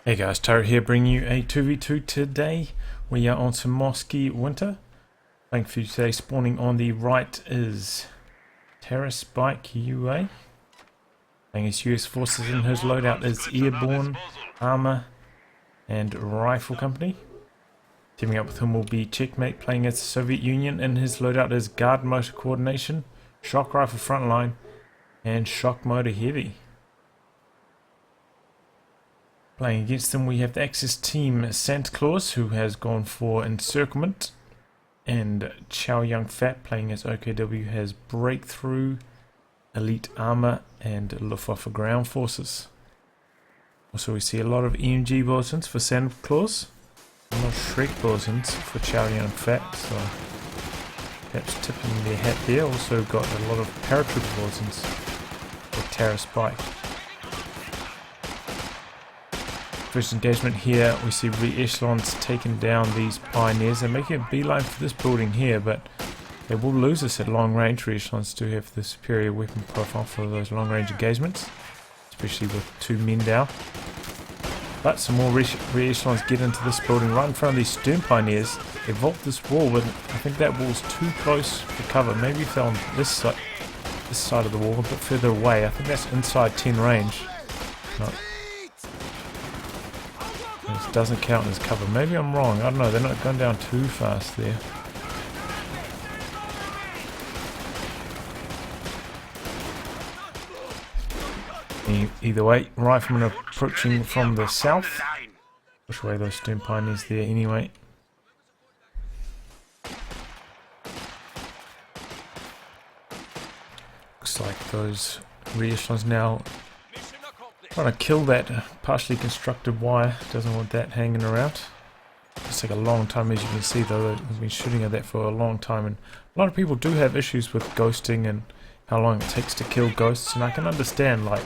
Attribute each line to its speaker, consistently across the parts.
Speaker 1: Hey guys, Taro here bringing you a 2v2 today. We are on Semoskiy Winter. Playing for you today. Spawning on the right is Terrace Bike UA. Playing his US forces, and his loadout is Airborne, Armor and Rifle Company. Teaming up with him will be CzechMate playing as the Soviet Union, and his loadout is Guard Motor Coordination, Shock Rifle Frontline and Shock Motor Heavy. Playing against them we have the Axis team Santa Claus, who has gone for Encirclement, and Chow Young Fat playing as OKW has Breakthrough, Elite Armor and Luftwaffe Ground Forces. Also we see a lot of EMG bulletins for Santa Claus, a lot of Shrek bulletins for Chow Young Fat, so perhaps tipping their hat there. Also got a lot of paratrooper bulletins for Terra Spike. First engagement here, we see re-echelons taking down these pioneers. They're making a beeline for this building here, but they will lose this at long range. Re-echelons do have the superior weapon profile for those long range engagements, especially with two men down. But some more re-echelons get into this building right in front of these stern pioneers. They vault this wall, but I think that wall's too close for cover. Maybe if they're on this side of the wall, a bit further away. I think that's inside 10 range. No. This doesn't count as cover. Maybe I'm wrong. I don't know. They're not going down too fast there. Either way, riflemen approaching from the south. Push away those stern pioneers there anyway. Looks like those re-echelons now trying to kill that partially constructed wire. Doesn't want that hanging around. It's take a long time, as you can see, though. They've been shooting at that for a long time, and a lot of people do have issues with ghosting and how long it takes to kill ghosts. And I can understand, like,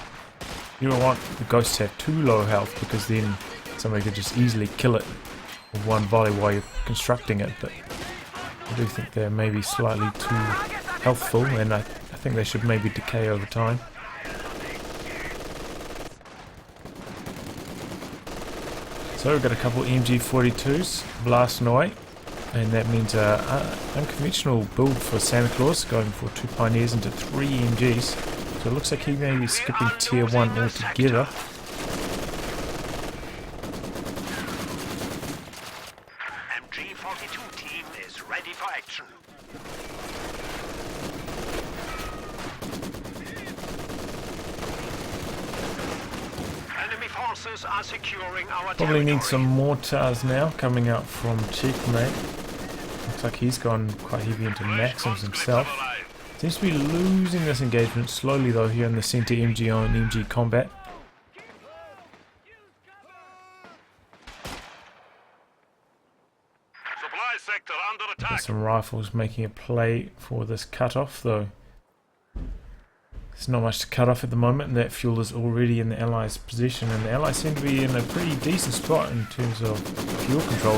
Speaker 1: you don't want the ghosts to have too low health, because then somebody could just easily kill it with one volley while you're constructing it. But I do think they're maybe slightly too healthful, and I think they should maybe decay over time. So we've got a couple MG42s blasting away, and that means an unconventional build for Santa Claus, going for 2 pioneers into 3 MGs. So it looks like he may be skipping tier 1 altogether.
Speaker 2: MG42 team is ready for action. Enemy forces are securing our
Speaker 1: Probably
Speaker 2: territory.
Speaker 1: need some mortars now coming out from CzechMate. Looks like he's gone quite heavy into Maxims himself. Seems to be losing this engagement slowly though here in the center MG on MG combat.
Speaker 2: Supply sector under
Speaker 1: Got
Speaker 2: attack.
Speaker 1: some rifles making a play for this cutoff though. There's not much to cut off at the moment, and that fuel is already in the Allies' possession, and the Allies seem to be in a pretty decent spot in terms of fuel control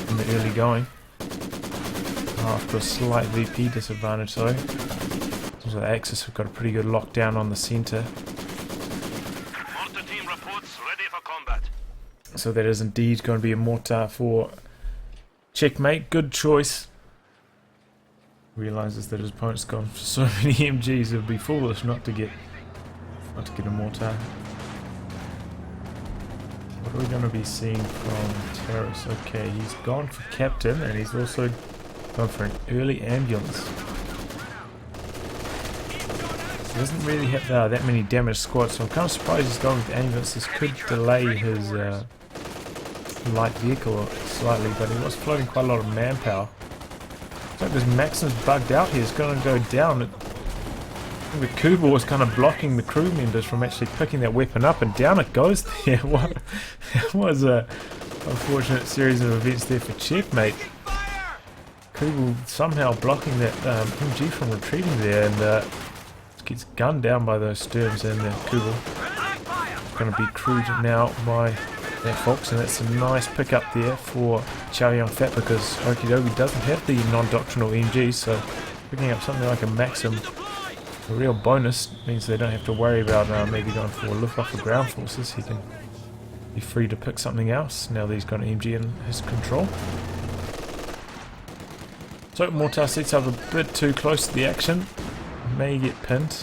Speaker 1: in the early going. After a slight VP disadvantage though. So the Axis have got a pretty good lockdown on the centre.
Speaker 2: Mortar team reports ready for combat.
Speaker 1: So that is indeed going to be a mortar for CzechMate. Good choice. Realizes that his opponent's gone for so many MGs, it would be foolish not to get a mortar. What are we going to be seeing from Terrace? Okay, he's gone for Captain, and he's also gone for an early ambulance. He doesn't really have that many damaged squads, so I'm kind of surprised he's going with the ambulance. This could delay his light vehicle slightly, but he was floating quite a lot of manpower. Looks like this Maxim's bugged out here. It's going to go down. The Kuba was kind of blocking the crew members from actually picking that weapon up, and down it goes there. What? That was a unfortunate series of events there for CzechMate. Kuba somehow blocking that MG from retreating there, and gets gunned down by those Sterns, and the Kuba going to be crewed now by that Fox, and that's a nice pickup there for Chow Young Fat, because Okidogi doesn't have the non-doctrinal MGs, so picking up something like a Maxim, a real bonus, means they don't have to worry about maybe going for Luftwaffe Ground Forces. He can Be free to pick something else now that he's got an MG in his control. So Mortar sets up a bit too close to the action. May get pinned.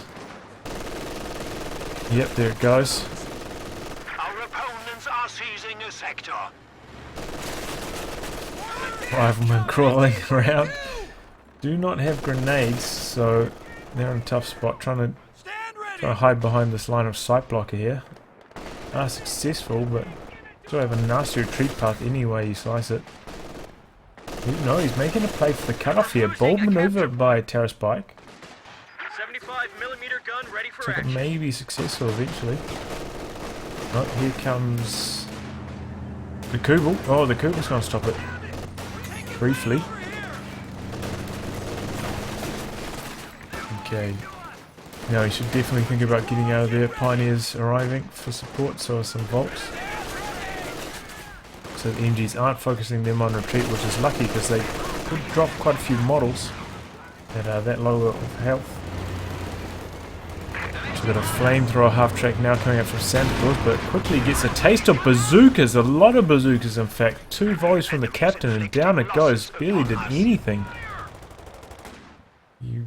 Speaker 1: Yep, there it goes.
Speaker 2: Our opponents are seizing a sector.
Speaker 1: Rifleman crawling around. Do not have grenades, so they're in a tough spot. Trying to hide behind this line of sight blocker here. Are successful, but still have a nasty retreat path any way you slice it. No, he's making a play for the cutoff here. Bold maneuver by Terrace Bike.
Speaker 2: 75mm gun ready for
Speaker 1: So it
Speaker 2: action.
Speaker 1: may be successful eventually. Oh, here comes the Kubel. Oh, the Kubel's going to stop it. Briefly. Okay. Now he should definitely think about getting out of there. Pioneers arriving for support, so are some Volks. So the MGs aren't focusing them on retreat, which is lucky because they could drop quite a few models that are that low of health. So we've got a flamethrower half track now coming up from Santa Claus, but quickly gets a taste of bazookas, a lot of bazookas in fact. 2 volleys from the captain and down it goes, barely did anything. You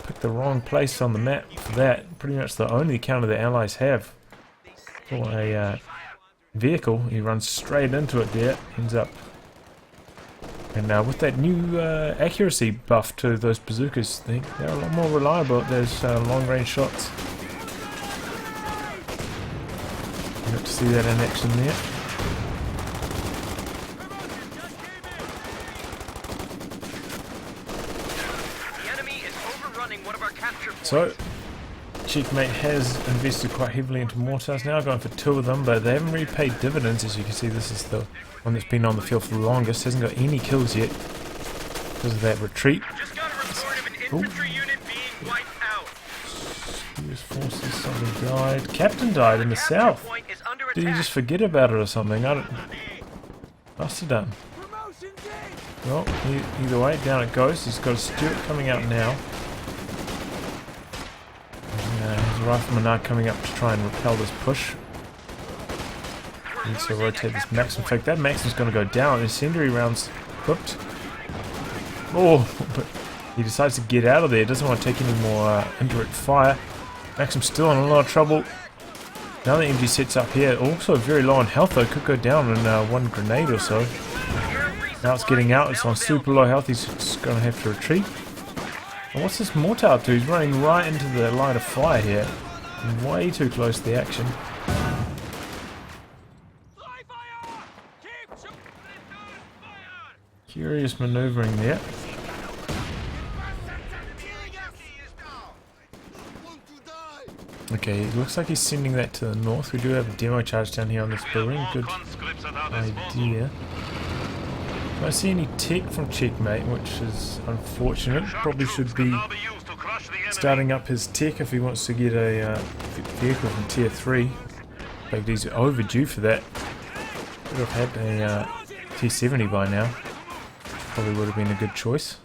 Speaker 1: picked the wrong place on the map for that. Pretty much the only counter the allies have for a vehicle. He runs straight into it there, ends up. And with that new accuracy buff to those bazookas, they're a lot more reliable at those long range shots. You got to see that in action there. So, CzechMate has invested quite heavily into mortars now, going for 2 of them, but they haven't really paid dividends. As you can see, this is the one that's been on the field for the longest, hasn't got any kills yet because of that retreat.
Speaker 2: Just got a report of an infantry unit being wiped out.
Speaker 1: US forces, somebody died. Captain died in the south.
Speaker 2: Point is under
Speaker 1: Did he
Speaker 2: attack.
Speaker 1: just forget about it or something? I don't. Must have done. Well, either way, down it goes. He's got a Stuart coming out now. His riflemen are coming up to try and repel this push. Needs to rotate this Maxim. In fact, that Maxim's going to go down. Incendiary rounds equipped. Oh, but he decides to get out of there. Doesn't want to take any more indirect fire. Maxim's still in a lot of trouble. Now the MG sets up here. Also very low on health though. Could go down in 1 grenade or so. Now it's getting out. It's on super low health. He's just going to have to retreat. And what's this mortar up to? He's running right into the line of fire here. Way too close to the action. Curious maneuvering there. Okay, it looks like he's sending that to the north. We do have a demo charge down here on this building. Good idea. I don't see any tech from CzechMate, which is unfortunate. Probably should be starting up his tech if he wants to get a vehicle from tier 3. In fact, he's overdue for that. Could have had a tier 70 by now. Probably would have been a good choice.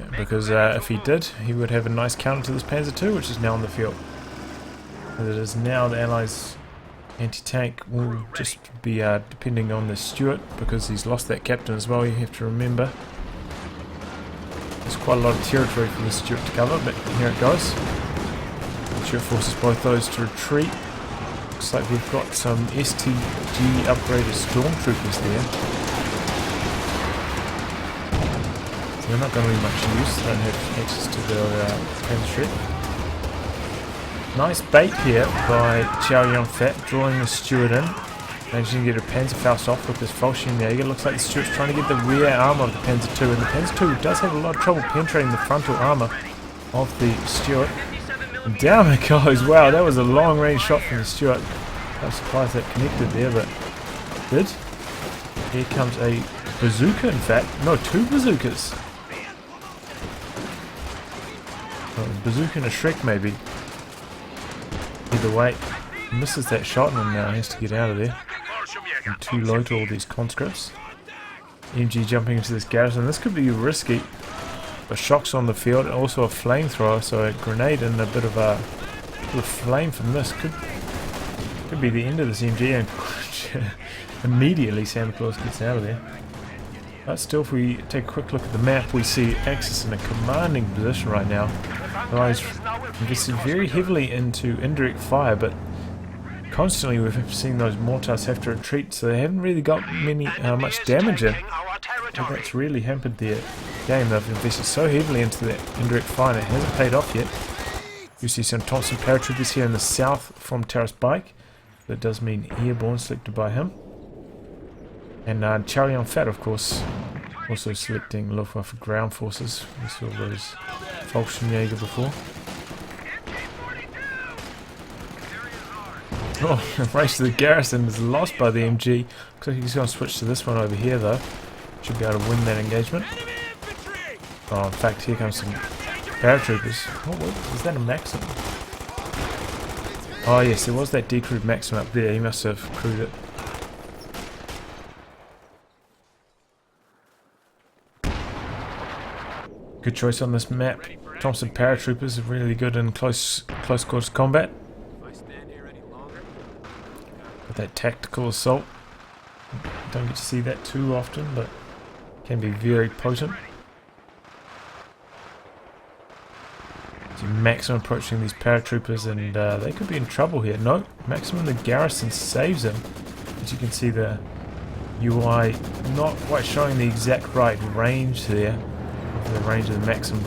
Speaker 1: Yeah, because if he did, he would have a nice counter to this Panzer II, which is now on the field. As it is now, the Allies' anti-tank will just be depending on the Stuart, because he's lost that captain as well, you have to remember. There's quite a lot of territory for the Stuart to cover, but here it goes. The Stuart forces both those to retreat. Looks like we've got some STG upgraded stormtroopers there. So they're not going to be much use, they don't have access to their Panzer. Nice bait here by Chow Yun-Fat, drawing the Stuart in. Managing to get a Panzerfaust off with this Fallschirmjäger. Looks like the Stuart's trying to get the rear armour of the Panzer II, and the Panzer II does have a lot of trouble penetrating the frontal armour of the Stuart. And down it goes. Wow, that was a long range shot from the Stuart. I'm surprised that connected there, but did. Here comes a bazooka, in fact. No, 2 bazookas. Oh, a bazooka and a Shrek, maybe. Either way, misses that shot and now has to get out of there. I'm too low to all these conscripts. MG jumping into this garrison. This could be risky. But shocks on the field, also a flamethrower, so a grenade and a bit of a The flame from this could be the end of this MG, and immediately Santa Claus gets out of there. But still, if we take a quick look at the map, we see Axis in a commanding position right now. The guys invested very heavily into indirect fire, but constantly we've seen those mortars have to retreat, so they haven't really got much damage in. So that's really hampered their game. They've invested so heavily into that indirect fire and it hasn't paid off yet. You see some Thompson paratroopers here in the south from Taras Bike. That does mean airborne selected by him. And Chow Fat, of course, also selecting Luftwaffe ground forces. We saw those Volksjäger before. Oh, race to the garrison is lost by the MG. Looks like he's going to switch to this one over here though. Should be able to win that engagement. Oh, in fact, here comes some paratroopers. Oh, is that a Maxim? Oh yes, there was that decrewed Maxim up there. He must have crewed it. Good choice on this map. Thompson paratroopers are really good in close quarters combat. With that tactical assault. Don't get to see that too often, but can be very potent. See Maxim approaching these paratroopers, and they could be in trouble here. No, Maxim in the garrison saves him. As you can see, the UI not quite showing the exact right range there. The range of the Maxim,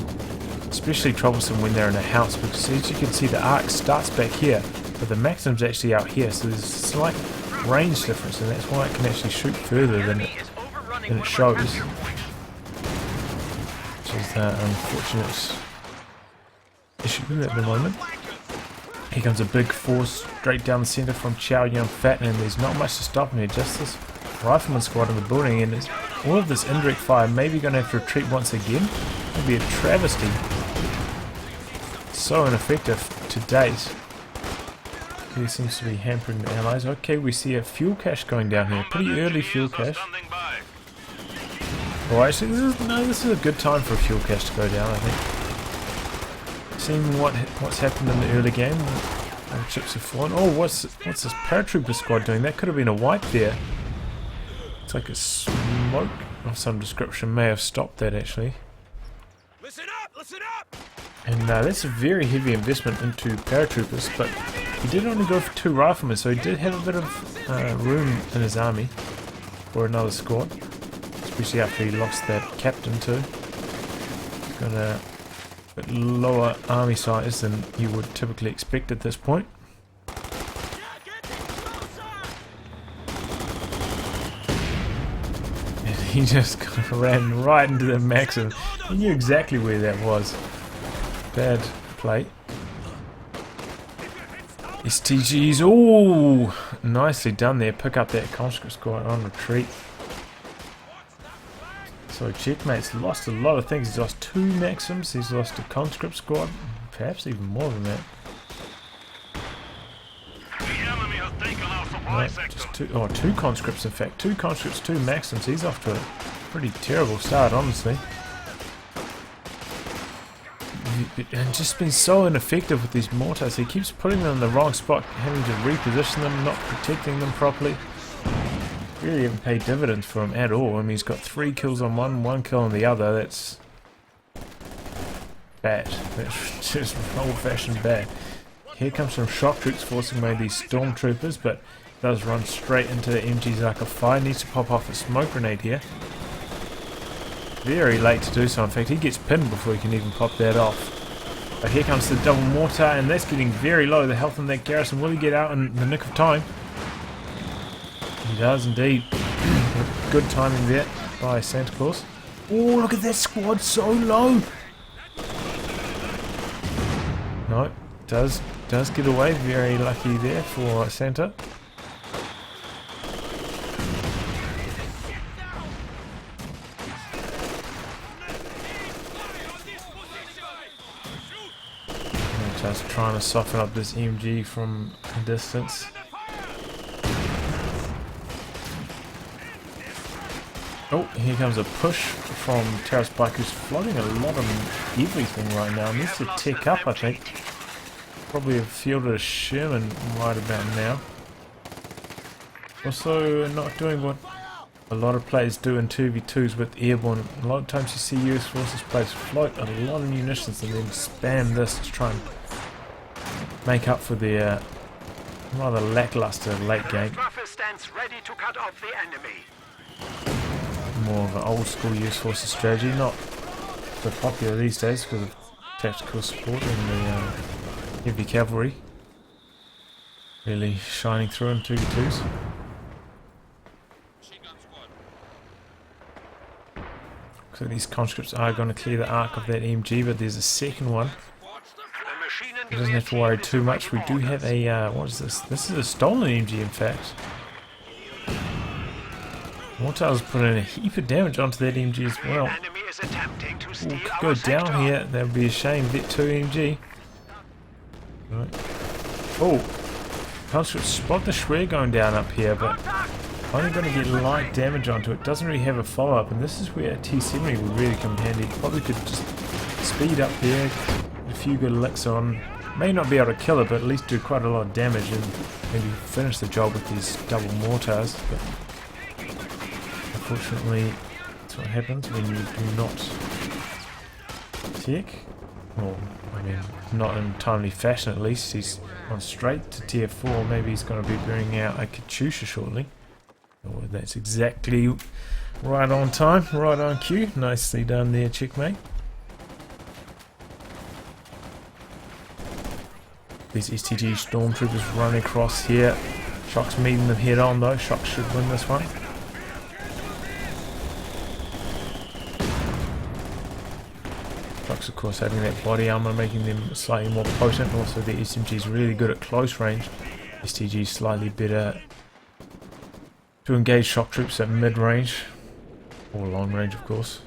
Speaker 1: especially troublesome when they're in a house, because as you can see the arc starts back here, but the Maxim's actually out here, so there's a slight range difference, and that's why it can actually shoot further than it shows, which is an unfortunate issue at the moment. Here comes a big force straight down the centre from Chow Fat, and there's not much to stop him here, just this rifleman squad in the building, and all of this indirect fire maybe going to have to retreat once again. It'll be a travesty. So ineffective to date. He seems to be hampering the allies. Okay, we see a fuel cache going down here. Pretty early fuel cache. Oh, actually, this is a good time for a fuel cache to go down, I think. Seeing what's happened in the early game. The chips have fallen. Oh, what's this paratrooper squad doing? That could have been a wipe there. It's like a smoke of some description may have stopped that actually.
Speaker 2: Listen up!
Speaker 1: And that's a very heavy investment into paratroopers, but he did only go for 2 riflemen, so he did have a bit of room in his army for another squad, especially after he lost that captain too. He's got a bit lower army size than you would typically expect at this point. He just kind of ran right into the Maxim. He knew exactly where that was. Bad play. STGs. Ooh, nicely done there. Pick up that conscript squad on retreat. So CzechMate's lost a lot of things. He's lost 2 Maxims. He's lost a conscript squad. Perhaps even more than that. No, just 2 conscripts in fact. 2 conscripts, 2 Maxims. He's off to a pretty terrible start, honestly. And just been so ineffective with these mortars. He keeps putting them in the wrong spot, having to reposition them, not protecting them properly. Really haven't paid dividends for him at all. I mean, he's got 3 kills on one, 1 kill on the other. That's bad. That's just old-fashioned bad. Here comes some shock troops forcing away these stormtroopers, but does run straight into the MG's arc of fire. Needs to pop off a smoke grenade here. Very late to do so. In fact, he gets pinned before he can even pop that off. But here comes the double mortar, and that's getting very low. The health in that garrison. Will he get out in the nick of time? He does indeed. Good timing there by Santa Claus. Oh, look at that squad, so low. No, does get away. Very lucky there for Santa. Just trying to soften up this MG from a distance. Oh, here comes a push from Taras Bike, who's flooding a lot of everything right now. Needs to tick up, I think. Probably have fielded a Sherman right about now. Also not doing what a lot of players do in 2v2s with airborne. A lot of times you see US Forces players float a lot of munitions and then spam this to try and make up for their rather lackluster late game. More of an old school US Forces strategy, not so popular these days because of tactical support and the heavy cavalry really shining through in 2v2s. So these conscripts are going to clear the arc of that MG, but there's a second one. He doesn't have to worry too much. We do have a, what is this? This is a stolen MG in fact. Mortars put in a heap of damage onto that MG as well. Ooh, could go down here, that would be a shame. Vet 2 MG. Right. Oh, conscripts spot the Shred going down up here, but only going to get light damage onto it. Doesn't really have a follow-up, and this is where a T-70 would really come in handy. Probably could just speed up there, get a few good licks on. May not be able to kill it, but at least do quite a lot of damage and maybe finish the job with these double mortars. But unfortunately, that's what happens when you do not tech. Or, I mean, not in timely fashion at least. He's gone straight to tier 4. Maybe he's going to be bringing out a Katyusha shortly. Oh, that's exactly right on time, right on cue. Nicely done there, CzechMate. These STG stormtroopers run across here. Shock's meeting them head on though. Shock should win this one. Shock's of course having that body armor making them slightly more potent. Also the SMG's really good at close range. STG's slightly better to engage shock troops at mid-range, or long range of course.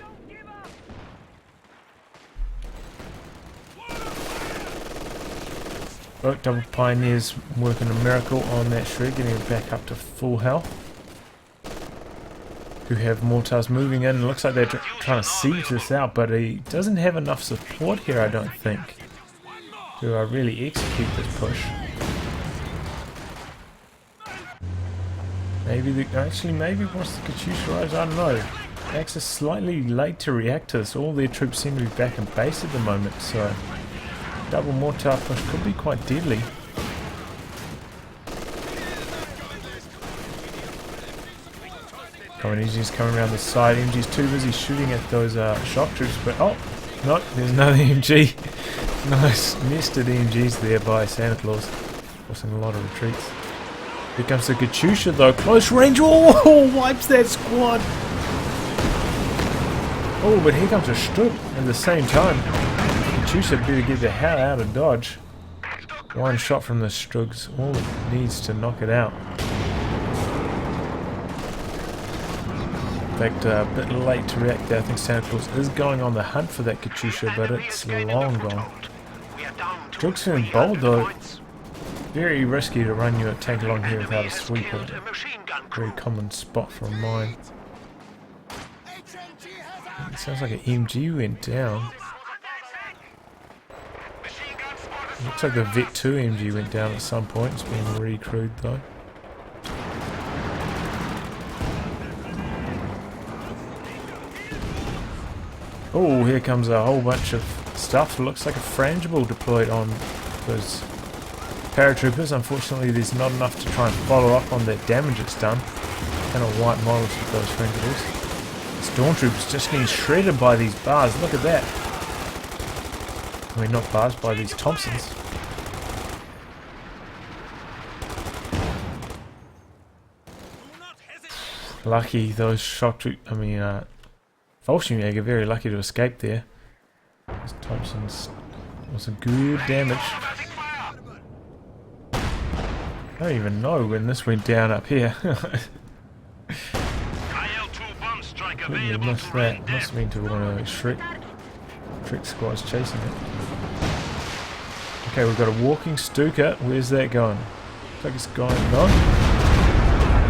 Speaker 1: Oh, double pioneers working a miracle on that Shred, getting it back up to full health. Who have mortars moving in. Looks like they're trying to siege this out, but he doesn't have enough support here, I don't think, to really execute this push. Maybe actually maybe once the Katyusha arrives, I don't know. Axe is slightly late to react to this. All their troops seem to be back in base at the moment, so double mortar push could be quite deadly. MG's coming around the side. MG's too busy shooting at those shock troops, but oh no, there's another MG. Nice nested MGs there by Santa Claus, forcing a lot of retreats. Here comes the Katyusha though, close range, oh, wipes that squad! Oh, but here comes a Strug at the same time. Katyusha better get the hell out of dodge. One shot from the Strugs, all it needs to knock it out. In fact, a bit late to react there. I think Santa Claus is going on the hunt for that Katyusha, but it's long gone. Strug's feeling bold though. Very risky to run your tank along here without a sweeper. Very common spot for a mine. It sounds like an MG went down. Looks like the Vet 2 MG went down at some point. It's been recrewed though. Oh, here comes a whole bunch of stuff. Looks like a frangible deployed on those paratroopers. Unfortunately, there's not enough to try and follow up on that damage it's done. Kind of white models with those frangibles. Stormtroopers just getting shredded by these bars. Look at that. I mean, not bars, by these Thompsons. Lucky those shock troop. I mean, Fallschirmjäger very lucky to escape there. Those Thompsons was some good damage. I don't even know when this went down up here. Completely missed that. Must have been to one of those Trick squads chasing it. Okay, we've got a walking Stuka. Where's that going? Looks like it's going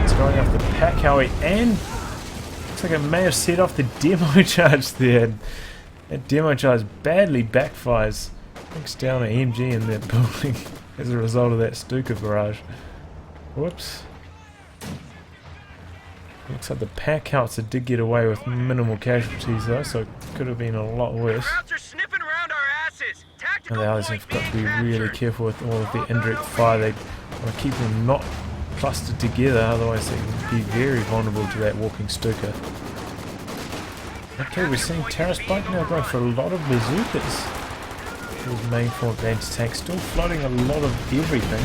Speaker 1: It's going off the pack howie, and looks like it may have set off the demo charge there. That demo charge badly backfires. Thanks down an MG in that building as a result of that Stuka barrage. Whoops. Looks like the pack howitzer did get away with minimal casualties though, so it could have been a lot worse. And the others have got to be really careful with all of the indirect fire. They want to keep them not clustered together, otherwise they can be very vulnerable to that walking Stuka. Okay, we're seeing Terrace Bike now going for a lot of bazookas. His main form of anti-tank, still floating a lot of everything.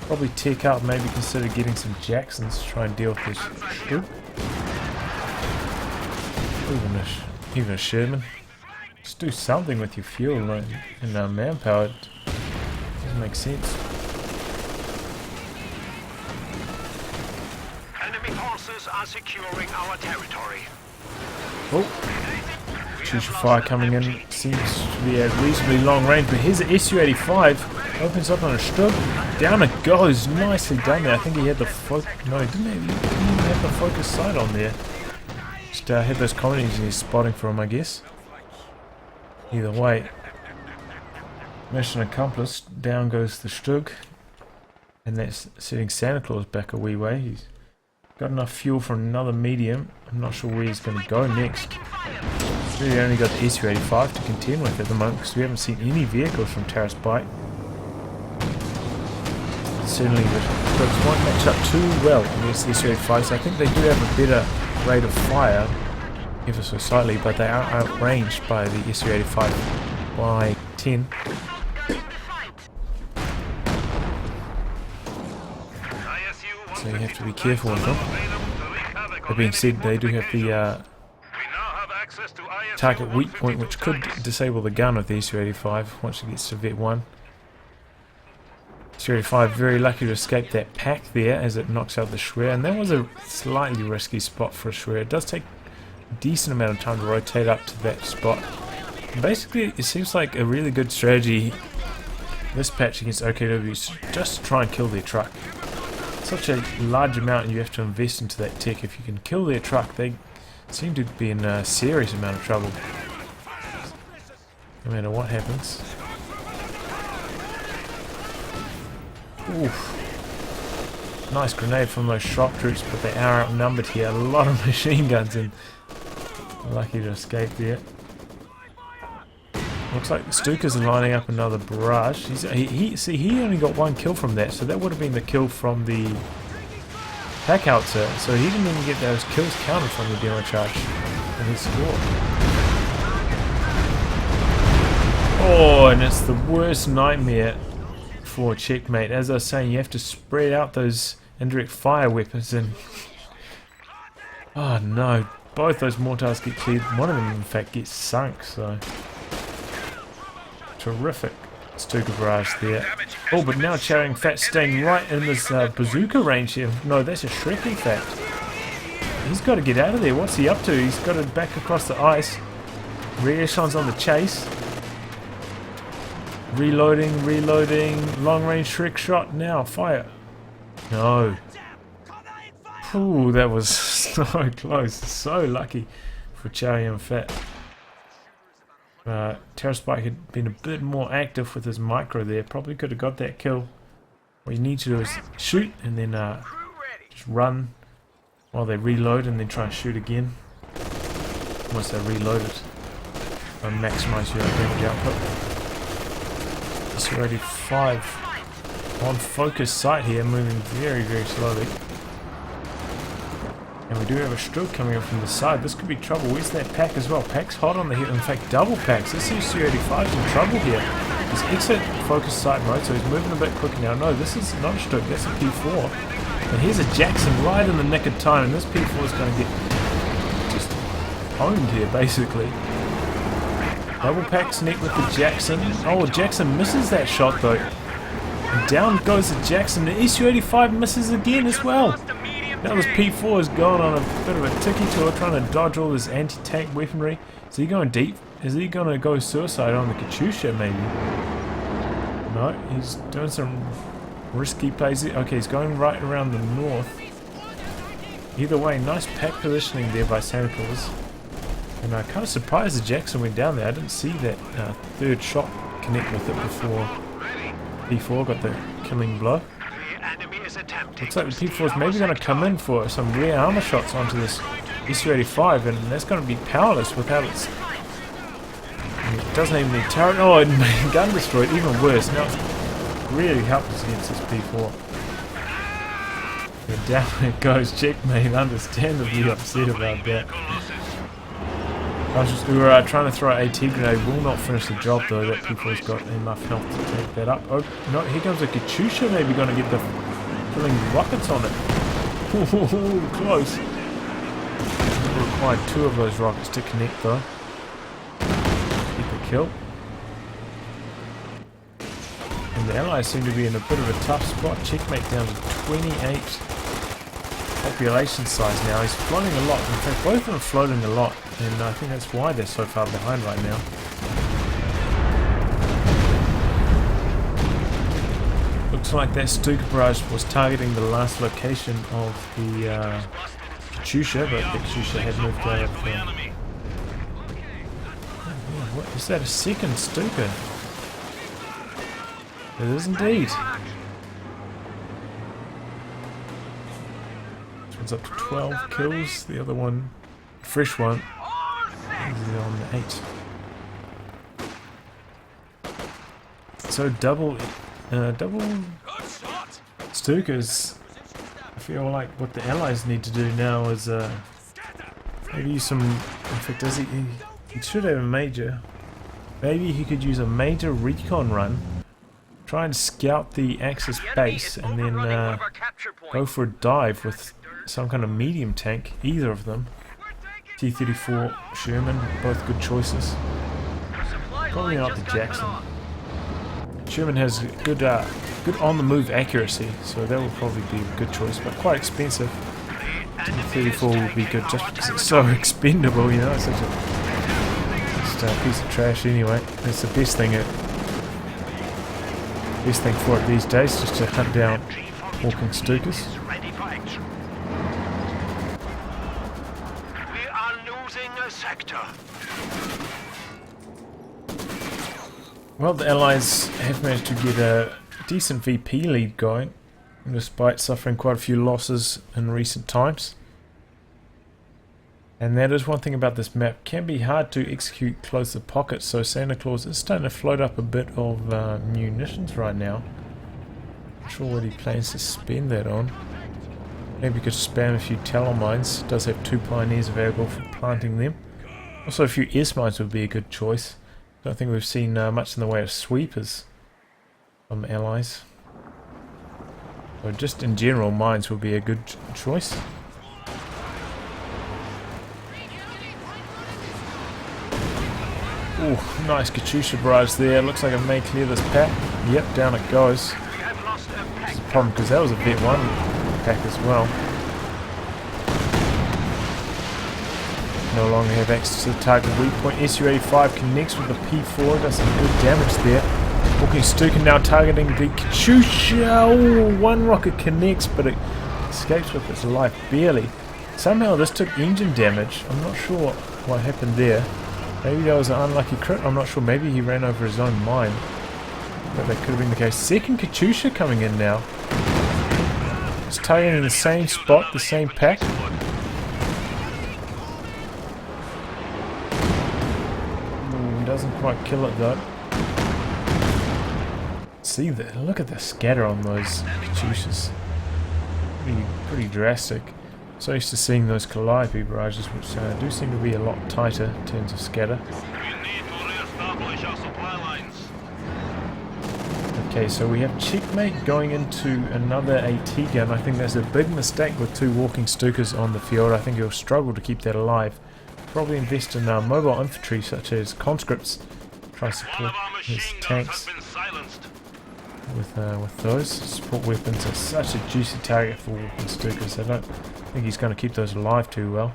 Speaker 1: Probably take out, maybe consider getting some Jacksons to try and deal with this Stuka. Even a Sherman. Just do something with your fuel and manpower. It doesn't make sense.
Speaker 2: Enemy forces are securing our territory.
Speaker 1: Oh, Chow fire coming in. Seems to be at reasonably long range, but here's the SU-85. Opens up on a strip. Down it goes. Nicely done there. I think he had the focus. No, he didn't even have the focus sight on there. Just had those colonies and he's spotting for him, I guess. Either way, mission accomplished. Down goes the Stug, and that's setting Santa Claus back a wee way. He's got enough fuel for another medium. I'm not sure where he's going to go next. He's really only got the SU-85 to contend with at the moment because we haven't seen any vehicles from Terrace Bite. Certainly the Stugs won't match up too well against the SU-85, so I think they do have a better rate of fire, ever so slightly, but they are outranged by the SU-85 by 10. So you have to be careful with them. That being said, they do have the target weak point, which could disable the gun of the SU-85 once it gets to Vet 1. SU-85 very lucky to escape that pack there as it knocks out the Schwer, and that was a slightly risky spot for a Schwer. It does take decent amount of time to rotate up to that spot. Basically, it seems like a really good strategy this patch against OKW is just to try and kill their truck. Such a large amount you have to invest into that tech. If you can kill their truck, they seem to be in a serious amount of trouble. No matter what happens. Oof. Nice grenade from those shock troops, but they are outnumbered here. A lot of machine guns and lucky to escape there. Looks like the Stukas are lining up another barrage. He only got one kill from that, so that would have been the kill from the pack howitzer. So he didn't even get those kills counted from the demo charge in his score. Oh, and it's the worst nightmare for CzechMate. As I was saying, you have to spread out those indirect fire weapons and... Oh no. Both those mortars get cleared. One of them, in fact, gets sunk. So terrific Stuka barrage there. Oh, but now Chow Fat staying right in this bazooka range here. No, that's a Shrek, in fact. He's got to get out of there. What's he up to? He's got to back across the ice. Re-echelons on the chase. Reloading. Long range Shrek shot. Now fire. No. Ooh, that was so close. So lucky for Chow Fat. Terrace Bike had been a bit more active with his micro there. Probably could have got that kill. What you need to do is shoot and then just run while they reload and then try and shoot again. Once they're reloaded. And maximise your damage output. It's already 5 on focus sight here, moving very, very slowly. And we do have a stroke coming up from the side. This could be trouble. Where's that pack as well? Pack's hot on the hit. In fact, double packs. This is C85 is in trouble here. He's exit focus sight mode, so he's moving a bit quicker now. No, this is not a stroke. That's a P4. And here's a Jackson right in the nick of time. And this P4 is going to get just owned here, basically. Double packs neck with the Jackson. Oh, Jackson misses that shot, though. And down goes the Jackson. The SU-85 misses again as well. Now this P4 has gone on a bit of a ticky tour trying to dodge all this anti-tank weaponry. Is he going deep? Is he going to go suicide on the Katyusha maybe? No, he's doing some risky plays. Okay, he's going right around the north. Either way, nice pack positioning there by Santa Claus. And I'm kind of surprised the Jackson went down there. I didn't see that third shot connect with it before P4 got the killing blow.
Speaker 2: The enemy is attempting.
Speaker 1: Looks like the P4 is maybe going to come in for some rear armor shots onto this SU-85, and that's going to be powerless without its... It doesn't even need turret. Oh, it made gun destroyed, even worse. Now it's really helpless against this P4. And down it goes. CzechMate, understandably upset about that. We were trying to throw an AT grenade, will not finish the job though. That P4's got enough health to take that up. Oh no, here comes a Katyusha, maybe going to get the killing rockets on it. Ooh, close. It required 2 of those rockets to connect though. Keep the kill. And the Allies seem to be in a bit of a tough spot. CzechMate down to 28 population size now. He's floating a lot. In fact, both of them are floating a lot, and I think that's why they're so far behind right now. Looks like that Stuka barrage was targeting the last location of the Katyusha, but the Katyusha had moved out of the... Oh, what is that? A second Stuka? It is indeed. One's up to 12 kills, the other one, fresh one, is on 8. So double Stukas. I feel like what the Allies need to do now is maybe use some, in fact does he should have a major, maybe he could use a major recon run, try and scout the Axis base and then go for a dive with some kind of medium tank, either of them. T-34 Sherman, both good choices. Probably not the Jackson. Sherman has good on-the-move accuracy, so that will probably be a good choice, but quite expensive. T-34 will be good just because it's so expendable, you know, it's such a piece of trash anyway. That's the best thing for it these days, just to hunt down walking Stukas. Well, the Allies have managed to get a decent VP lead going, despite suffering quite a few losses in recent times. And that is one thing about this map, it can be hard to execute closer pockets, so Santa Claus is starting to float up a bit of munitions right now. Not sure what he plans to spend that on. Maybe he could spam a few talon mines, does have 2 pioneers available for planting them. Also a few S mines would be a good choice. Don't think we've seen much in the way of sweepers from Allies. So just in general, mines would be a good choice. Ooh, nice Katyusha barrage there. Looks like it may clear this pack. Yep, down it goes. It's a problem because that was a Vet 1 pack as well. No longer have access to the target weak point. SU-85 connects with the P4, does some good damage there. Walking Stuka now targeting the Katyusha. Ooh, 1 rocket connects, but it escapes with its life barely. Somehow this took engine damage. I'm not sure what happened there. Maybe that was an unlucky crit, I'm not sure. Maybe he ran over his own mine. But that could have been the case. Second Katyusha coming in now. It's targeting the same spot, the same pack. Doesn't quite kill it though. See that? Look at the scatter on those Katyushas. Pretty drastic. So used to seeing those Calliope barrages, which do seem to be a lot tighter in terms of scatter. Okay, so we have CzechMate going into another AT gun. I think that's a big mistake with 2 walking Stukas on the field. I think he'll struggle to keep that alive. Probably invest in mobile infantry such as conscripts. Try to support his tanks with those. Support weapons are such a juicy target for walking Stukas. I don't think he's going to keep those alive too well,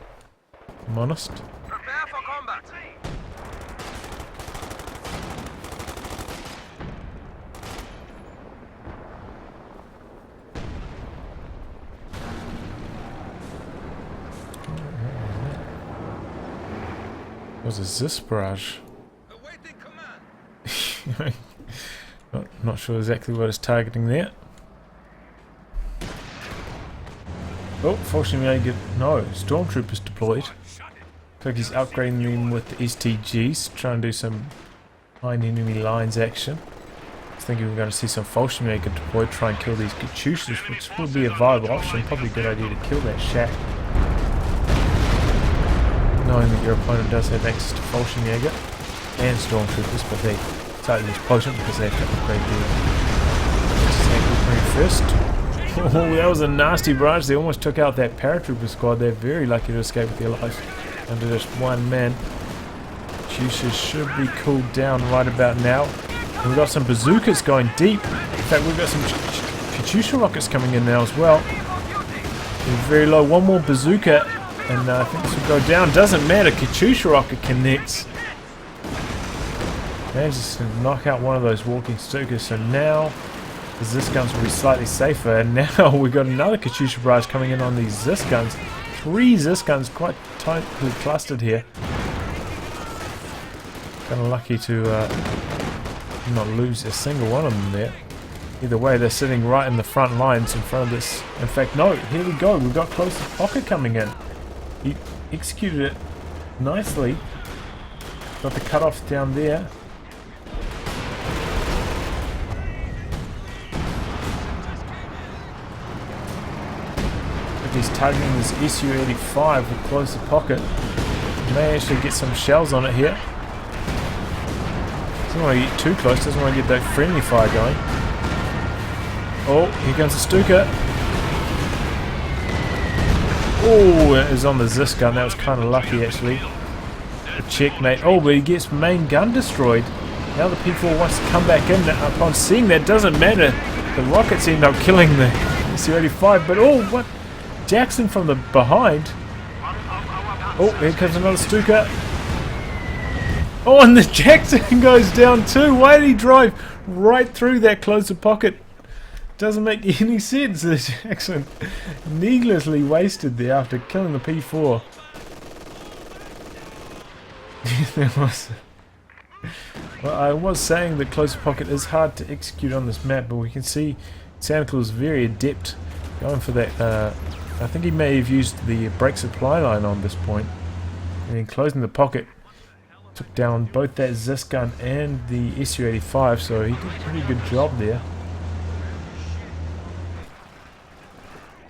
Speaker 1: if I'm honest.
Speaker 3: Prepare for combat.
Speaker 1: Was a Zis barrage. Not sure exactly what it's targeting there. Oh, fortunately I get no stormtroopers deployed. Looks like he's upgrading them with the STGs, trying to do some behind enemy lines action. I was thinking we're going to see some Fallschirmjäger deployed, try and kill these Katyushas, which would be a viable option. Probably a good idea to kill that shack, knowing that your opponent does have access to Fallschirmjäger and stormtroopers, but they slightly less potent because they have to upgrade their tank first. Oh, that was a nasty barrage. They almost took out that paratrooper squad. They're very lucky to escape with their lives under just one man. Katyusha should be cooled down right about now. And we've got some bazookas going deep. In fact, we've got some Katyusha rockets coming in now as well. They're very low. One more bazooka, and I think this will go down. Doesn't matter. Katyusha rocket connects. Manages to knock out one of those walking Stukas. So now the Zis guns will be slightly safer, and now we've got another Katyusha barrage coming in on these Zis guns. 3 Zis guns quite tightly clustered here. Kind of lucky to not lose a single one of them there. Either way, they're sitting right in the front lines in front of this. In fact, no, here we go. We've got close pocket coming in. He executed it nicely. Got the cutoff down there. He's targeting this SU-85 with closer pocket. May actually get some shells on it here. Doesn't want to get too close, doesn't want to get that friendly fire going. Oh, here comes the Stuka. Oh, it was on the Zis gun. That was kind of lucky actually. The CzechMate. Oh, but he gets main gun destroyed. Now the P4 wants to come back in. Upon seeing that, doesn't matter. The rockets end up killing the SU-85. But oh, what? Jackson from the behind. Oh, here comes another Stuka. Oh, and the Jackson goes down too. Why did he drive right through that closer pocket? Doesn't make any sense. The Jackson needlessly wasted there after killing the P4. There was. Well, I was saying that closer pocket is hard to execute on this map, but we can see Santa Claus is very adept going for that. I think he may have used the brake supply line on this point. And then closing the pocket, took down both that Zis gun and the SU-85, so he did a pretty good job there.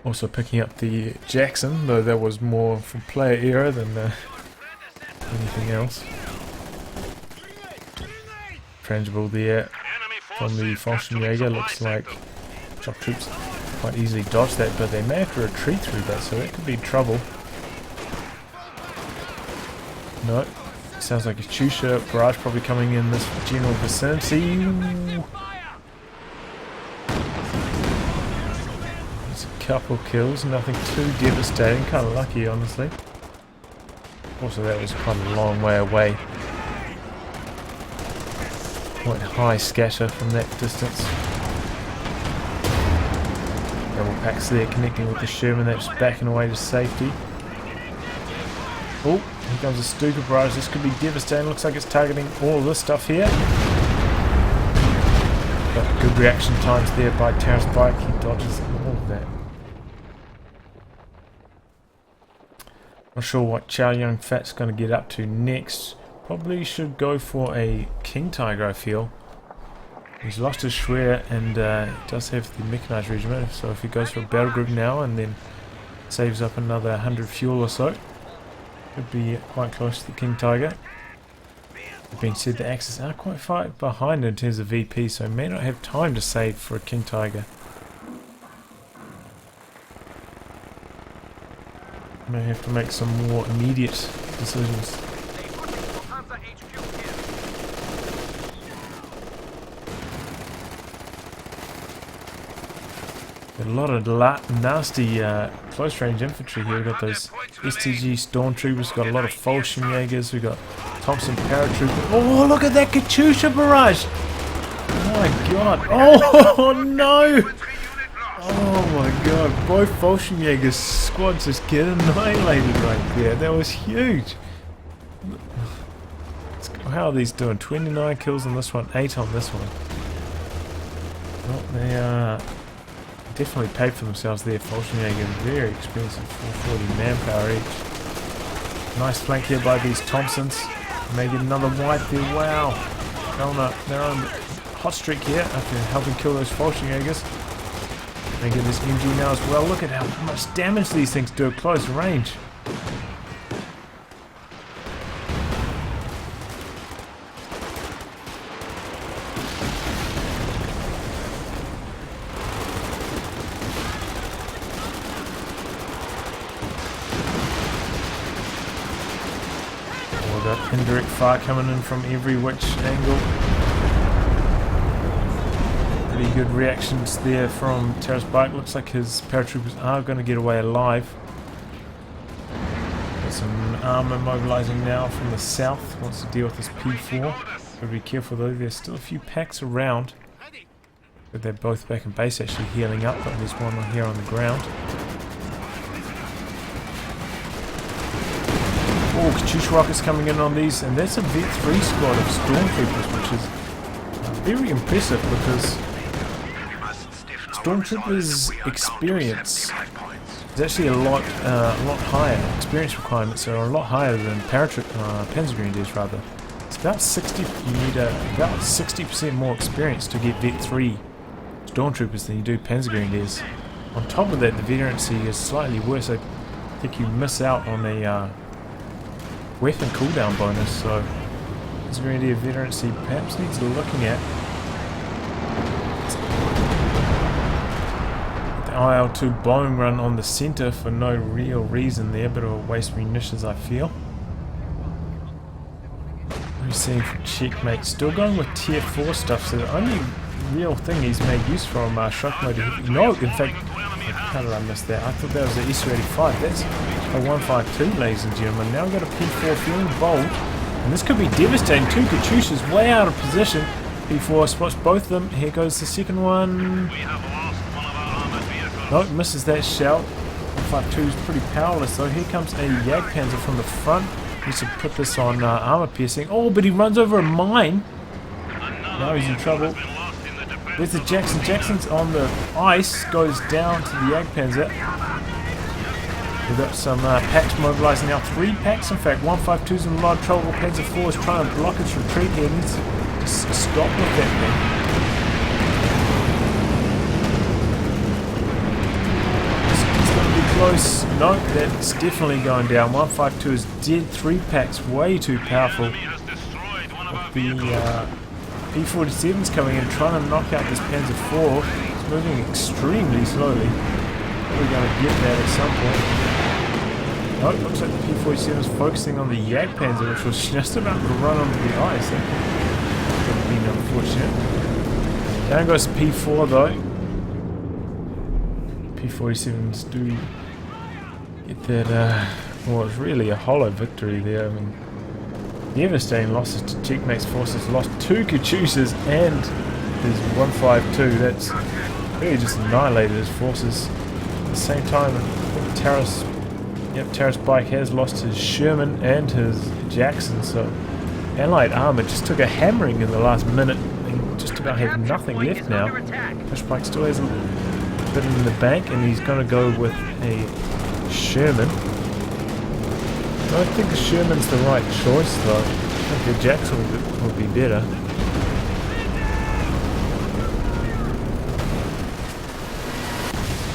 Speaker 1: Also picking up the Jackson, though that was more from player error than anything else. Frangible there from the Fallschirmjäger. Looks like shock troops quite easily dodge that, but they may have to retreat through that, so that could be trouble. No, sounds like a Katyusha barrage probably coming in this general vicinity. There's a couple kills, nothing too devastating, kind of lucky honestly. Also that was quite a long way away. Quite high scatter from that distance. Double packs there connecting with the Sherman, that's backing away to safety. Oh, here comes a Stuka barrage. This could be devastating. Looks like it's targeting all of this stuff here. But good reaction times there by Terrace Bike. He dodges all of that. Not sure what Chow Young Fat's going to get up to next. Probably should go for a King Tiger, I feel. He's lost his Schwer and does have the mechanized regiment, so if he goes for a battle group now and then saves up another 100 fuel or so, could be quite close to the King Tiger. That being said, the Axis are quite far behind in terms of VP, so may not have time to save for a King Tiger. May have to make some more immediate decisions. A lot of nasty close range infantry here. We've got those STG stormtroopers, got a lot of Fallschirmjägers, we've got Thompson paratroopers. Oh, look at that Katyusha barrage! Oh my god! Oh no! Oh my god, both Fallschirmjäger squads just get annihilated right there. That was huge! How are these doing? 29 kills on this one, 8 on this one. Well, they definitely paid for themselves there. Volkswagen, very expensive, 440 manpower each. Nice flank here by these Thompsons. May get another wipe there. Wow. They're on hot streak here after helping kill those Volkswagens. They get this MG now as well. Look at how much damage these things do at close range. Got indirect fire coming in from every which angle. Pretty good reactions there from Terrace Bike. Looks like his paratroopers are going to get away alive. Got some armor mobilizing now from the south. Wants to deal with this P4. Gotta be careful though, there's still a few packs around. But they're both back in base actually healing up, but there's one here on the ground. Oh, Katyusha rockets coming in on these, and that's a V3 squad of Stormtroopers, which is very impressive because Stormtroopers' experience is actually a lot higher. Experience requirements are a lot higher than Panzer Grenadiers rather. It's about 60. You need about 60% more experience to get V3 Stormtroopers than you do Panzer Grenadiers. On top of that, the veterancy is slightly worse. I think you miss out on a weapon cooldown bonus, so Panzer Grenadier veterancy perhaps needs looking at. The IL-2 bombing run on the centre for no real reason there, bit of a waste of munitions I feel. We're seeing from CzechMate, still going with tier 4 stuff, so the only real thing he's made use from shock mode. No, in fact, how did I miss that? I thought that was the SU-85. That's a 152, ladies and gentlemen. Now we've got a P4 feeling bold, and this could be devastating. Two Katyushas way out of position. P4 spots both of them. Here goes the second one. No, misses that shell. 152 is pretty powerless though. Here comes a Jagdpanzer from the front. Needs to put this on armor piercing. Oh, but he runs over a mine. Now he's in trouble. Where's the Jackson? Jackson's on the ice, goes down to the Jagdpanzer. We've got some packs mobilising now. 3 packs, in fact. 152's in a lot of trouble. Panzer 4 is trying to block its retreat here. Needs to stop with that thing. It's going to be close. No, that's definitely going down. 152 is dead. 3 packs, way too powerful. The P-47's coming in, trying to knock out this Panzer 4. It's moving extremely slowly. We're going to get that at some point. Oh, it looks like the P-47 is focusing on the Jagdpanzer, which was just about to run onto the ice. That would have been unfortunate. Down goes P4 though. P-47s do get that, well, it's really a hollow victory there. I mean, devastating losses to CzechMate's forces. Lost 2 Katyushas and his 152. That's really just annihilated his forces. At the same time, Terrace Bike has lost his Sherman and his Jackson, so Allied armor just took a hammering in the last minute. They just about have nothing left now. Terrace Bike still has a bit in the bank, and he's going to go with a Sherman. I don't think the Sherman's the right choice though. I think the Jackson would be better.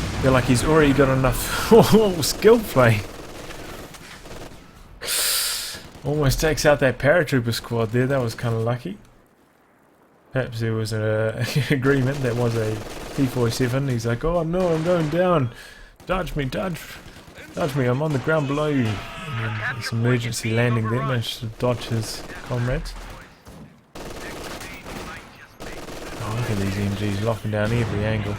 Speaker 1: I feel like he's already got enough skill play. Almost takes out that paratrooper squad there. That was kind of lucky. Perhaps there was an agreement that was a P-47. He's like, oh no, I'm going down. Dodge me, dodge me, I'm on the ground below you. And then this emergency landing there, managed to dodge his comrades. Oh, look at these MGs locking down every angle.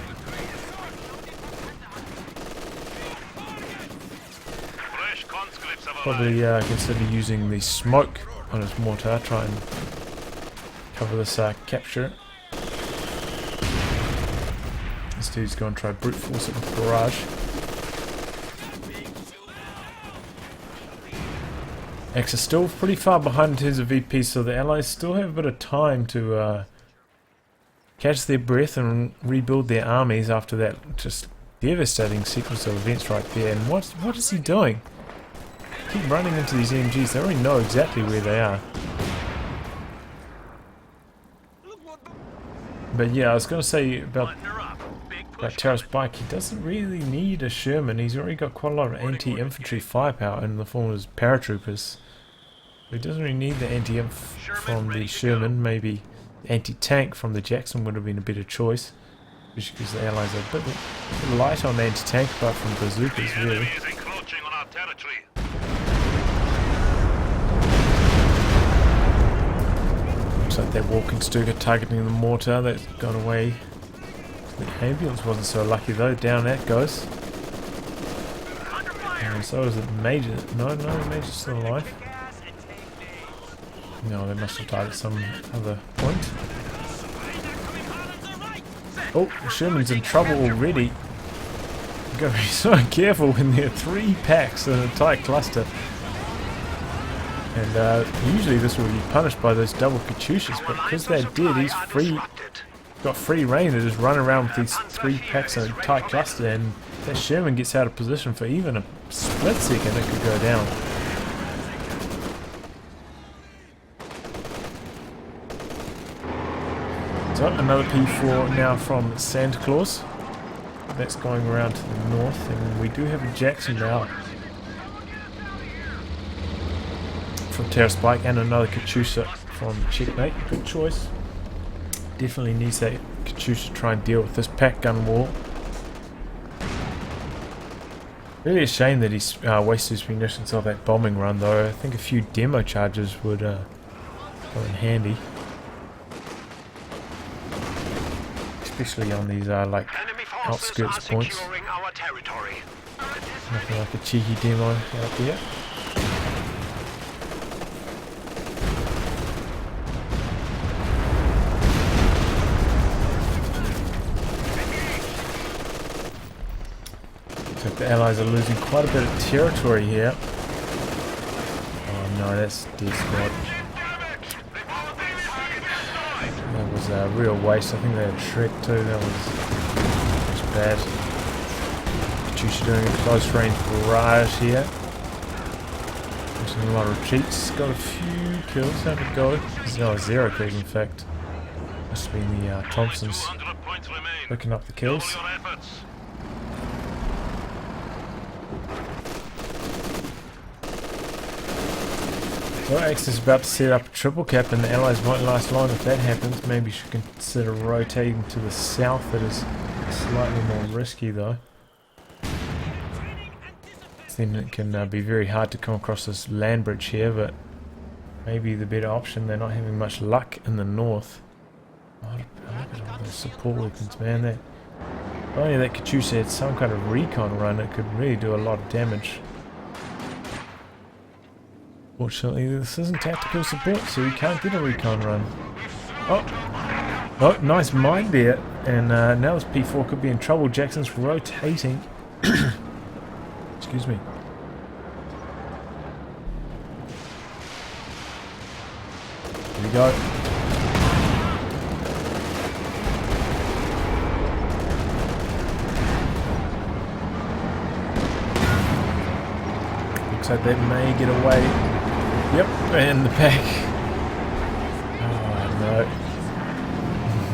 Speaker 1: Probably consider using the smoke on his mortar, try and cover this capture. This dude's going to try brute force it with barrage. X is still pretty far behind in terms of VP, so the Allies still have a bit of time to catch their breath and rebuild their armies after that just devastating sequence of events right there. And what is he doing? Keep running into these MGs. They already know exactly where they are. But yeah, I was going to say about Terrace Bike, he doesn't really need a Sherman. He's already got quite a lot of anti-infantry firepower in the form of his paratroopers. He doesn't really need the anti-inf from the Sherman. Maybe anti-tank from the Jackson would have been a better choice, especially because the Allies are a bit light on anti-tank apart from bazookas, really. Looks like they're walking Stuka targeting the mortar. That's gone away. The ambulance wasn't so lucky though. Down that goes. And so is the Major. No, Major's still alive. No, they must have died at some other point. Oh, Sherman's in trouble already. You've got to be so careful when there are 3 packs in a tight cluster. And usually this would be punished by those double Katyushas, but because they did, he's got free reign to just run around with these 3 packs in a tight cluster, and if that Sherman gets out of position for even a split second, it could go down. So another P4 now from Santa Claus. That's going around to the north, and we do have a Jackson now from Terrace Bike and another Katyusha from CzechMate. Good choice. Definitely needs that Katyusha to try and deal with this pack gun wall. Really a shame that he's wasted his munitions on that bombing run though. I think a few demo charges would go in handy. Especially on these like outskirts points. Nothing like a cheeky demo out there. So the Allies are losing quite a bit of territory here. Oh no, that's dead squad. That was a real waste. I think they had Shrek too. That was bad. Katyusha doing a close range barrage here. Using a lot of retreats. Got a few kills. How'd it go? Oh, 0 kills in fact. Must have been the Thompsons picking up the kills. So X is about to set up a triple cap, and the Allies won't last long if that happens. Maybe you should consider rotating to the south. That is slightly more risky though. Then it can be very hard to come across this land bridge here, but maybe the better option. They're not having much luck in the north. Oh, look at all those support weapons, man. If only that Katyusha had some kind of recon run, it could really do a lot of damage. Fortunately, this isn't tactical support, so you can't get a recon run. Oh, nice mine there. And now this P4 could be in trouble. Jackson's rotating. Excuse me. Here we go. Looks like they may get away. Yep, and the pack. Oh no.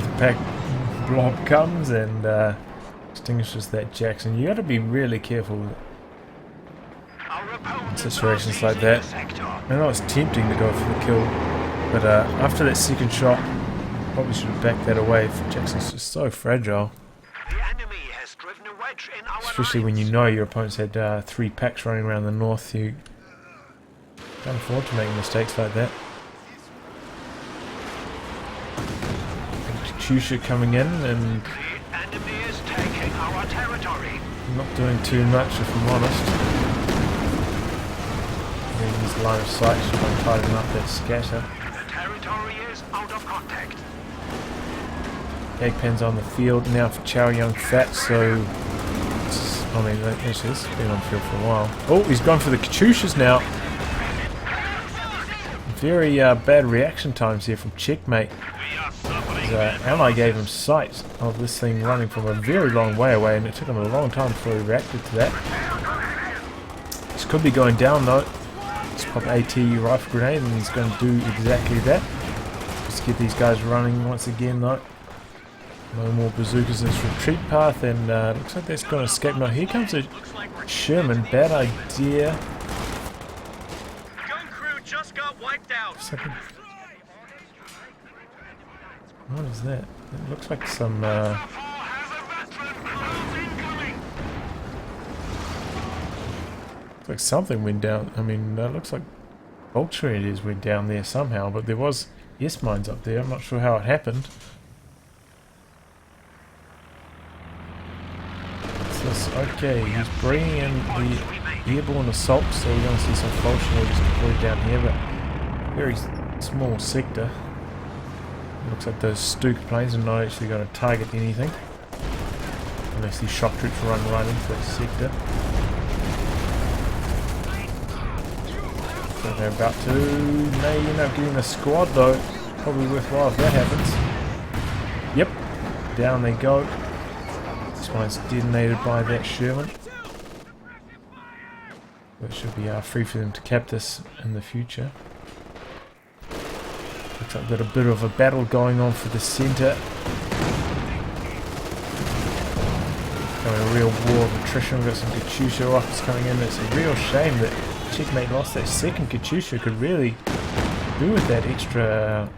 Speaker 1: The pack blob comes and extinguishes that Jackson. You gotta be really careful in situations like that. I know it's tempting to go for the kill, but after that second shot, probably should have backed that away. Jackson's just so fragile. Especially when you know your opponents had 3 packs running around the north. You can't afford to make mistakes like that. Katyusha coming in and not doing too much, if I'm honest. Using his line of sight to try and tighten up that scatter. Eggpen's on the field now for Chow Young Fat, so I mean, actually, this has been on field for a while. Oh, he's gone for the Katyushas now. Very bad reaction times here from CzechMate. ally gave him sight of this thing running from a very long way away, and it took him a long time before he reacted to that. This could be going down though. Let's pop AT rifle grenade, and he's going to do exactly that. Just get these guys running once again though. No more bazookas in this retreat path, and looks like that's going to escape. Now here comes a Sherman. Bad idea.
Speaker 2: Gun crew just got wiped out.
Speaker 1: What is that? It looks like some looks like something went down. I mean, it looks like Ultra went down there somehow, but there was S-mines up there. I'm not sure how it happened. Okay, he's bringing in the airborne assault, so we're going to see some false shoulders deployed down here, but very small sector. Looks like those Stuka planes are not actually going to target anything unless these shock troops run right into that sector. So they're about to may end up getting a squad though. Probably worthwhile if that happens. Yep, down they go. This one's detonated by that Sherman. It should be free for them to cap this in the future. Looks like we've got a bit of a battle going on for the centre. A real war of attrition. We've got some Katyusha rockets coming in. It's a real shame that CzechMate lost that second Katyusha. Could really do with that extra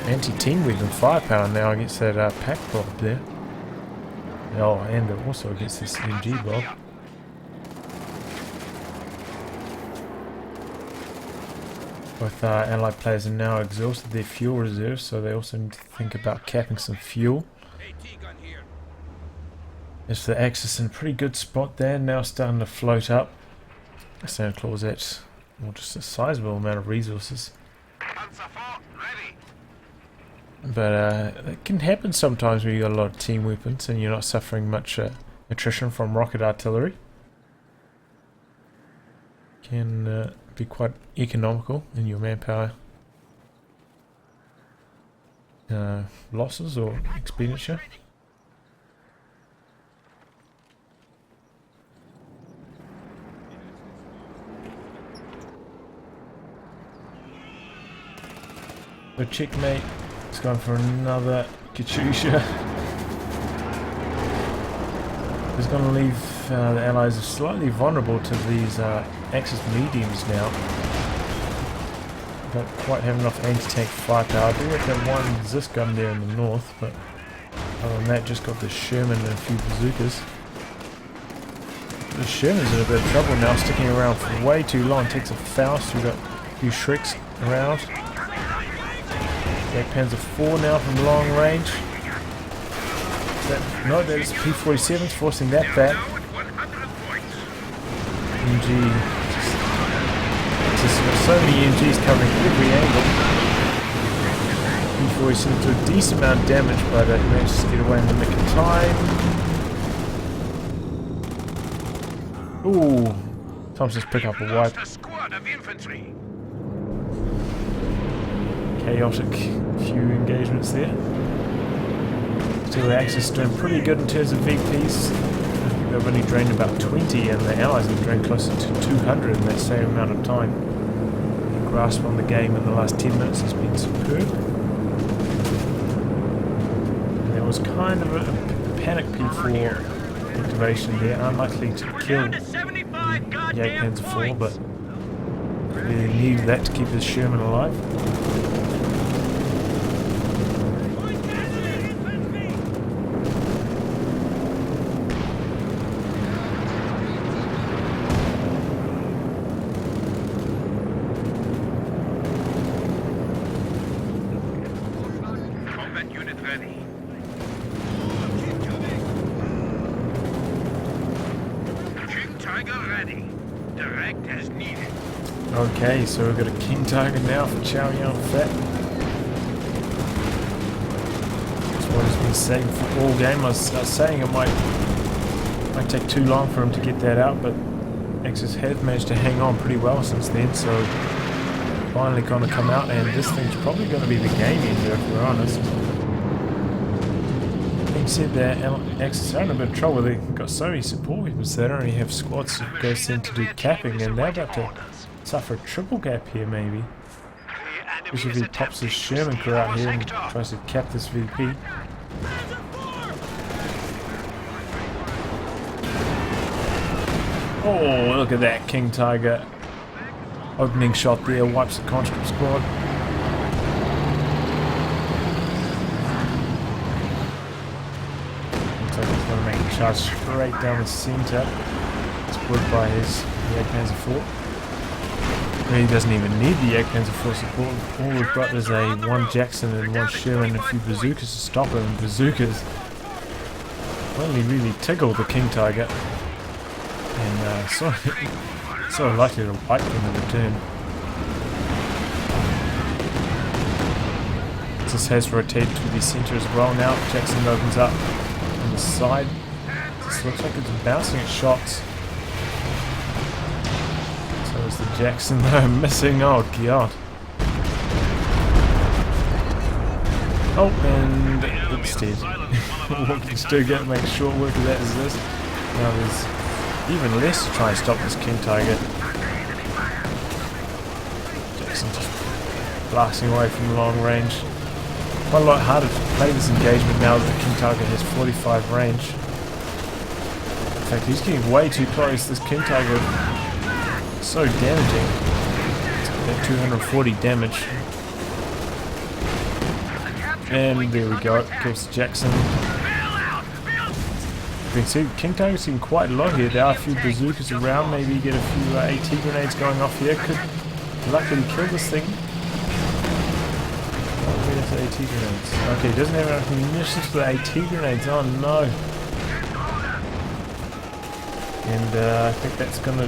Speaker 1: anti-team weapon firepower now against that pack blob there. Oh, and also against this MG blob. Both allied players are now exhausted their fuel reserves, so they also need to think about capping some fuel. As for the Axis, in a pretty good spot there, now starting to float up. Santa Claus at just a sizable amount of resources. But it can happen sometimes when you've got a lot of team weapons and you're not suffering much attrition from rocket artillery. Can be quite economical in your manpower losses or expenditure. So CzechMate is going for another Katyusha. He's going to leave the allies slightly vulnerable to these Axis mediums now. Don't quite have enough anti-tank firepower. I do have that one Zis gun there in the north, but other than that, just got the Sherman and a few bazookas. The Sherman's in a bit of trouble now, sticking around for way too long. Takes a Faust. We've got a few Shreks around. That Panzer IV now from long range. No, that is P-47s forcing that back. MG. Just so many MGs covering every angle. P-47 do a decent amount of damage, but he manages to get away in the nick of time. Ooh. Time to just pick up a wipe. Chaotic few engagements there. Still the Axis doing pretty good in terms of VPs. I think they've only drained about 20 and the Allies have drained closer to 200 in that same amount of time. The grasp on the game in the last 10 minutes has been superb. And there was kind of a panic P4 activation there, unlikely to kill the Panzer IV, but really needed that to keep his Sherman alive. Okay, so we've got a King Tiger now for Chow Young Fat. That's what he's been saying for all game. I was saying it might take too long for him to get that out, but Axis has managed to hang on pretty well since then, so finally going to come out, and this thing's probably going to be the game ender if we're honest. Like you said, their Axis are in a bit of trouble. They've got so many support weapons, they don't really have squads that goes in to do capping, and they're about to suffer a triple gap here maybe. Especially if he pops his Sherman crew out here and tries to cap this VP. Oh, look at that King Tiger. Opening shot there, wipes the conscript squad. Looks like he's going to make a charge straight down the centre. Supported by his Panzer IV. He doesn't even need the Panzer IV support. All we've got is a 1 Jackson and 1 Sherman and a few bazookas to stop him. And bazookas only really tickle the King Tiger. And so likely to wipe them in return. This has rotated to the centre as well now. Jackson opens up on the side. This looks like it's bouncing at shots. So is the Jackson though, missing. Oh god. Oh, and it's dead. Walking Stuga makes short work of that as this. Now there's even less to try and stop this King Tiger. Jackson just blasting away from long range. Quite a lot harder to play this engagement now that the King Tiger has 45 range. In fact, he's getting way too close. This King Tiger is so damaging. It's got that 240 damage. And there we go, kills Jackson. You can see King Tiger's getting quite low here. There are a few bazookas around. Maybe get a few AT grenades going off here. Could luckily kill this thing. Oh, where's the AT grenades? Okay, he doesn't have enough munitions for the AT grenades. Oh no. And I think that's gonna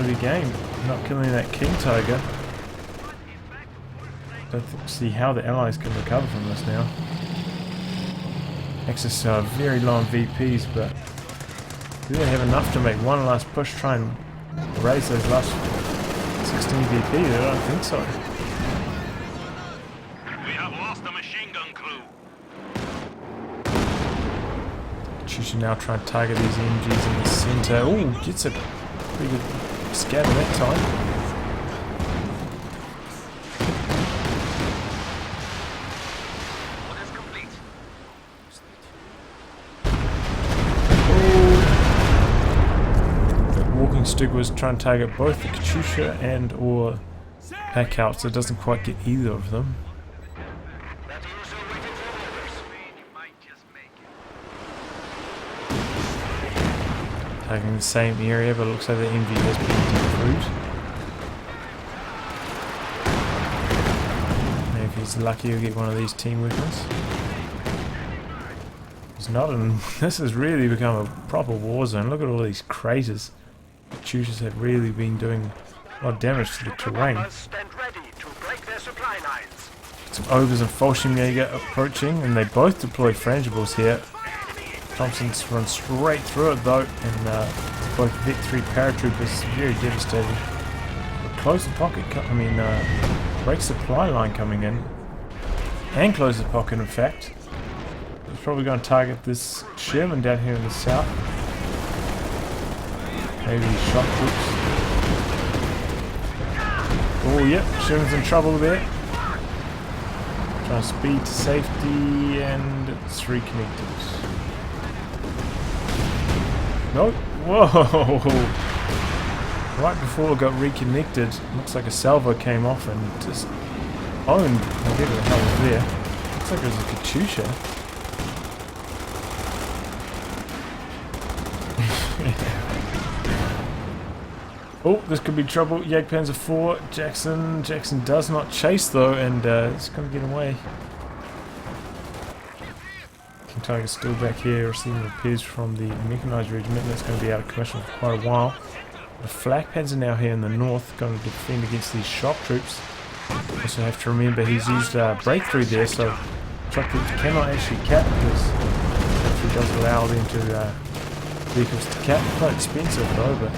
Speaker 1: be game. Not killing that King Tiger. Don't see how the Allies can recover from this now. Axis are very low on VPs, but do they have enough to make one last push, try and raise those last 16 VPs? I don't think so.
Speaker 2: We have lost the machine gun crew.
Speaker 1: Should now try and target these MGs in the centre. Oh, gets a pretty good scatter that time. Stig was trying to target both the Katyusha and or pack out, so it doesn't quite get either of them. Taking the same area, but it looks like the MV has been decrued. Maybe if he's lucky he'll get one of these team weapons. He's not, and this has really become a proper war zone. Look at all these craters. The Katyushas have really been doing a lot of damage to the terrain. Some Ogres and Fallschirmjäger approaching, and they both deploy frangibles here. Thompson's run straight through it though, and both Vic 3 paratroopers very devastating. Close the pocket, break supply line coming in, and close the pocket in fact. He's probably going to target this Sherman down here in the south. Maybe shock troops. Oh, yep, Sherman's in trouble there. Trying to speed to safety, and it's reconnected. Nope. Whoa! Right before it got reconnected, looks like a salvo came off and just owned whatever the hell was there. Looks like it was a Katyusha. Oh, this could be trouble. Panzer IV, Jackson. Jackson does not chase though, and it's going to get away. King Tiger's still back here receiving repairs from the mechanized regiment. That's going to be out of commission for quite a while. The flak pads are now here in the north, going to defend against these shock troops. Also have to remember he's used breakthrough there, so shock troops cannot actually cap because breakthrough does allow them to vehicles to cap. Quite expensive though, but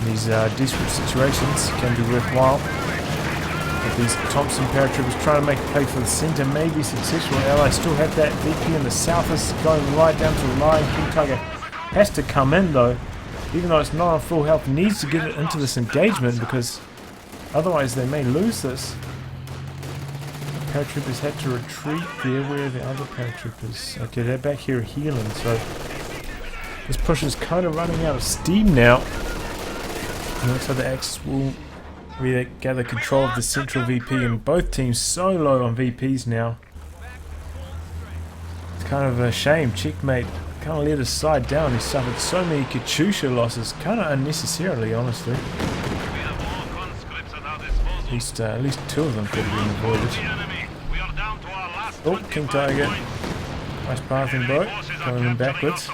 Speaker 1: These desperate situations can be worthwhile. But these Thompson paratroopers trying to make a play for the centre may be successful. Allies still have that VP in the south is going right down to the line. King Tiger has to come in though, even though it's not on full health, needs to get it into this engagement because otherwise they may lose this. The paratroopers had to retreat there. Where are the other paratroopers? Okay, they're back here healing, so this push is kind of running out of steam now. It looks like the Axis will really gather control of the central VP, and both teams so low on VPs now. It's kind of a shame. CzechMate kind of let his side down. He suffered so many Katyusha losses, kind of unnecessarily, honestly. At least two of them could have been avoided. Oh, King Tiger. Nice pathing, bro. Going in backwards.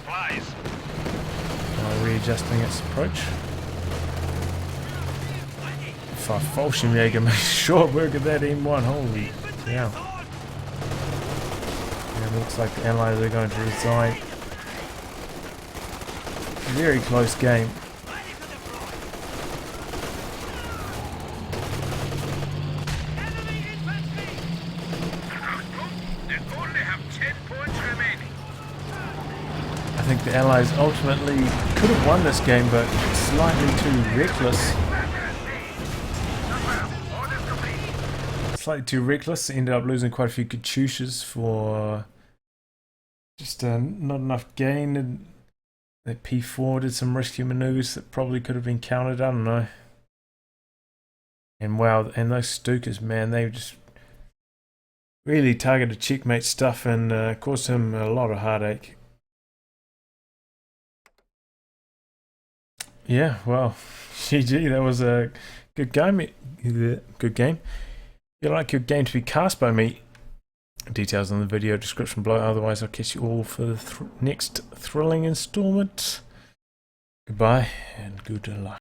Speaker 1: Readjusting its approach. Fallschirmjäger makes short work of that M1. Holy cow. It looks like the Allies are going to resign. Very close game. I think the Allies ultimately could have won this game, but slightly too reckless. Slightly too reckless. Ended up losing quite a few Katyushas for just not enough gain. And that P4 did some rescue maneuvers that probably could have been countered. I don't know. And wow, and those Stukas, man, they just really targeted CzechMate stuff and caused him a lot of heartache. Yeah, well, GG, that was a good game. Good game. If you'd like your game to be cast by me, details in the video description below. Otherwise, I'll catch you all for the next thrilling installment. Goodbye and good luck.